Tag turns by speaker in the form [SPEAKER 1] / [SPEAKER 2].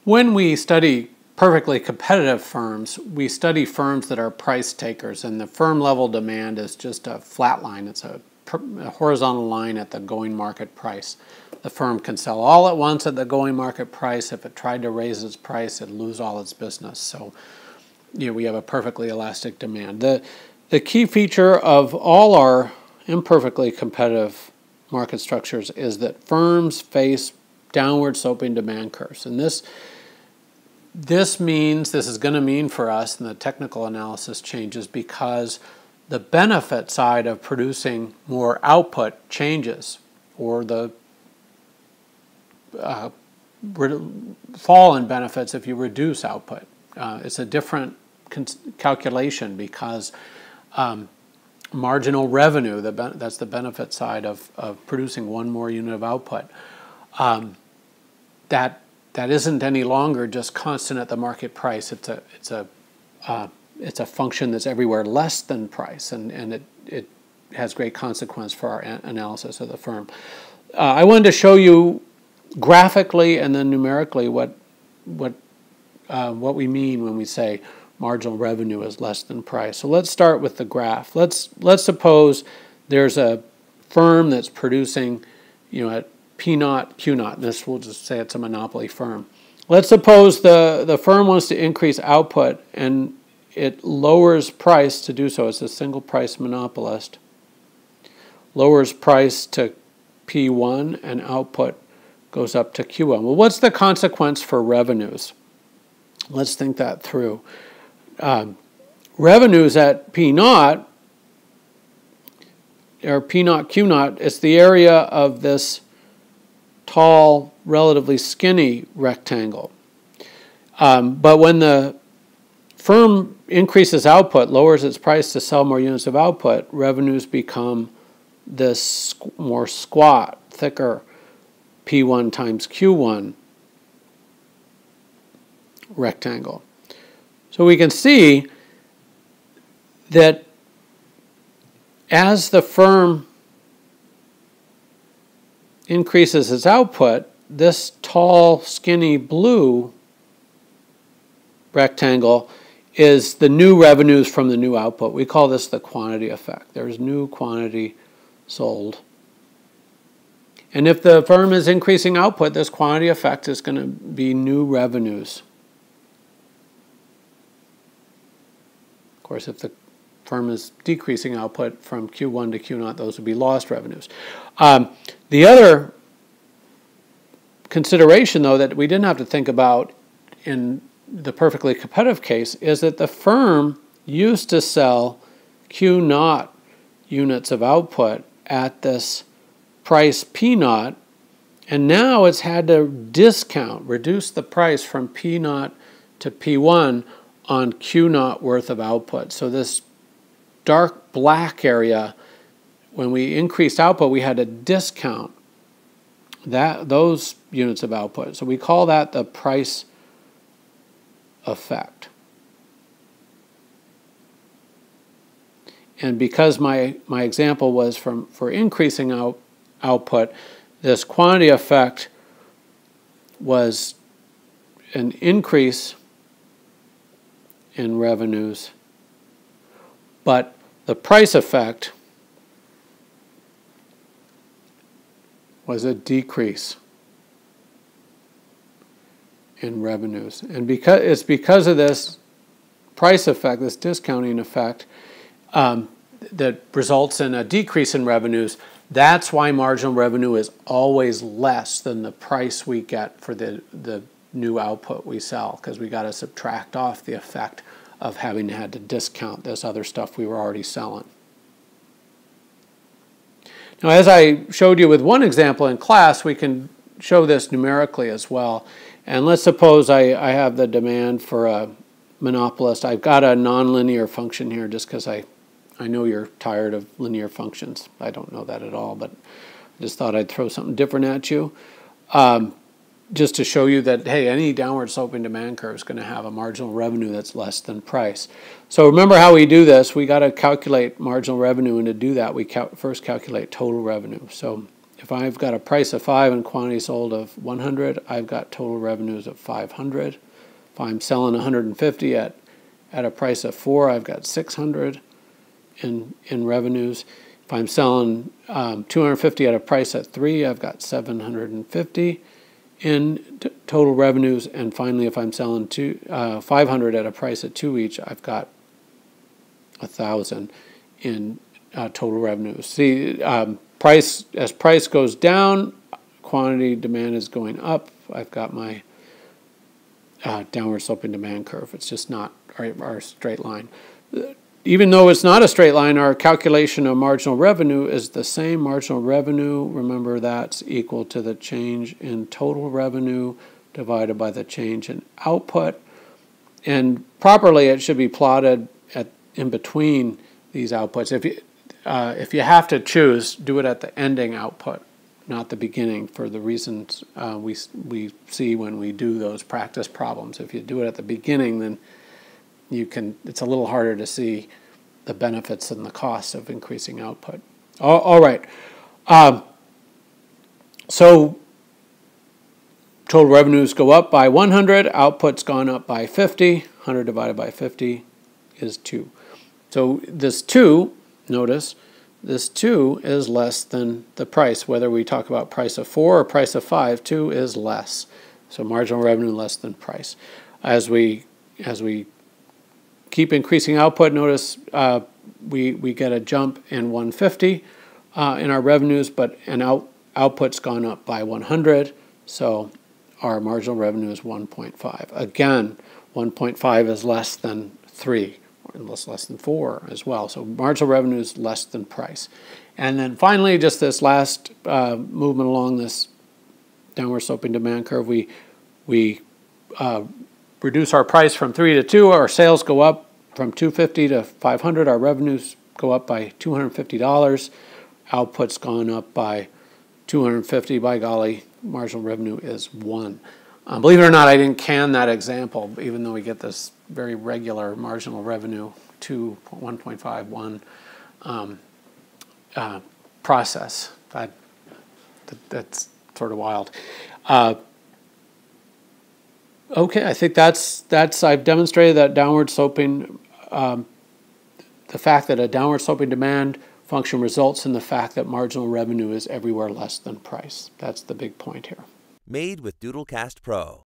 [SPEAKER 1] When we study perfectly competitive firms, we study firms that are price takers, and the firm level demand is just a flat line. It's a horizontal line at the going market price. The firm can sell all at once at the going market price. If it tried to raise its price, it'd lose all its business. So, we have a perfectly elastic demand. The key feature of all our imperfectly competitive market structures is that firms face downward sloping demand curves. And this is going to mean for us, and the technical analysis changes because the benefit side of producing more output changes, or the fall in benefits if you reduce output. It's a different calculation because marginal revenue, that's the benefit side of producing one more unit of output, that isn't any longer just constant at the market price. It's a function that's everywhere less than price, and it has great consequence for our analysis of the firm. I wanted to show you graphically and then numerically what we mean when we say marginal revenue is less than price. So let's start with the graph. Let's suppose there's a firm that's producing, at P naught, Q naught. This, we'll just say it's a monopoly firm. Let's suppose the firm wants to increase output and it lowers price to do so. It's a single price monopolist. Lowers price to P1 and output goes up to Q1. Well, what's the consequence for revenues? Let's think that through. Revenues at P naught, or P naught, Q naught, it's the area of this tall, relatively skinny rectangle. But when the firm increases output, lowers its price to sell more units of output, revenues become this more squat, thicker P1 times Q1 rectangle. So we can see that as the firm increases its output, this tall, skinny blue rectangle is the new revenues from the new output. We call this the quantity effect. There's new quantity sold. And if the firm is increasing output, this quantity effect is going to be new revenues. Of course, if the firm is decreasing output from Q1 to Q0, those would be lost revenues. The other consideration, though, that we didn't have to think about in the perfectly competitive case is that the firm used to sell Q0 units of output at this price P0, and now it's had to reduce the price from P0 to P1 on Q0 worth of output. So this dark black area, when we increased output, we had to discount those units of output. So we call that the price effect. And because my example was for increasing output, this quantity effect was an increase in revenues, but the price effect was a decrease in revenues. And it's because of this price effect, this discounting effect, that results in a decrease in revenues. That's why marginal revenue is always less than the price we get for the new output we sell, because we got to subtract off the effect of having had to discount this other stuff we were already selling. Now, as I showed you with one example in class, we can show this numerically as well. And let's suppose I have the demand for a monopolist. I've got a nonlinear function here just because I know you're tired of linear functions. I don't know that at all, but I just thought I'd throw something different at you. Just to show you that, hey, any downward sloping demand curve is going to have a marginal revenue that's less than price. So remember how we do this. We got to calculate marginal revenue, and to do that, we first calculate total revenue. So if I've got a price of 5 and quantity sold of 100, I've got total revenues of 500. If I'm selling 150 at a price of 4, I've got 600 in revenues. If I'm selling 250 at a price at 3, I've got 750 in total revenues. And finally, if I'm selling 500 at a price at 2 each, I've got 1,000 in total revenues. See, as price goes down, quantity demand is going up. I've got my downward sloping demand curve. It's just not our straight line. Even though it's not a straight line, our calculation of marginal revenue is the same. Marginal revenue, remember, that's equal to the change in total revenue divided by the change in output. And properly, it should be plotted in between these outputs. If you have to choose, do it at the ending output, not the beginning, for the reasons we see when we do those practice problems. If you do it at the beginning, then it's a little harder to see the benefits and the costs of increasing output. All right. So total revenues go up by 100, output's gone up by 50. 100 divided by 50 is 2. So this 2, notice, this 2 is less than the price. Whether we talk about price of 4 or price of 5, 2 is less. So marginal revenue less than price. As we keep increasing output, notice we get a jump in 150 in our revenues, but output's gone up by 100, so our marginal revenue is 1.5. Again, 1.5 is less than 3, or less than 4 as well. So marginal revenue is less than price. And then finally, just this last movement along this downward sloping demand curve, we reduce our price from 3 to 2, our sales go up from 250 to 500, our revenues go up by $250, output's gone up by 250, by golly, marginal revenue is 1. Believe it or not, I didn't can that example, even though we get this very regular marginal revenue 1.51 process. That's sort of wild. Okay, I think that's I've demonstrated that downward sloping, the fact that a downward sloping demand function results in the fact that marginal revenue is everywhere less than price. That's the big point here.
[SPEAKER 2] Made with Doodlecast Pro.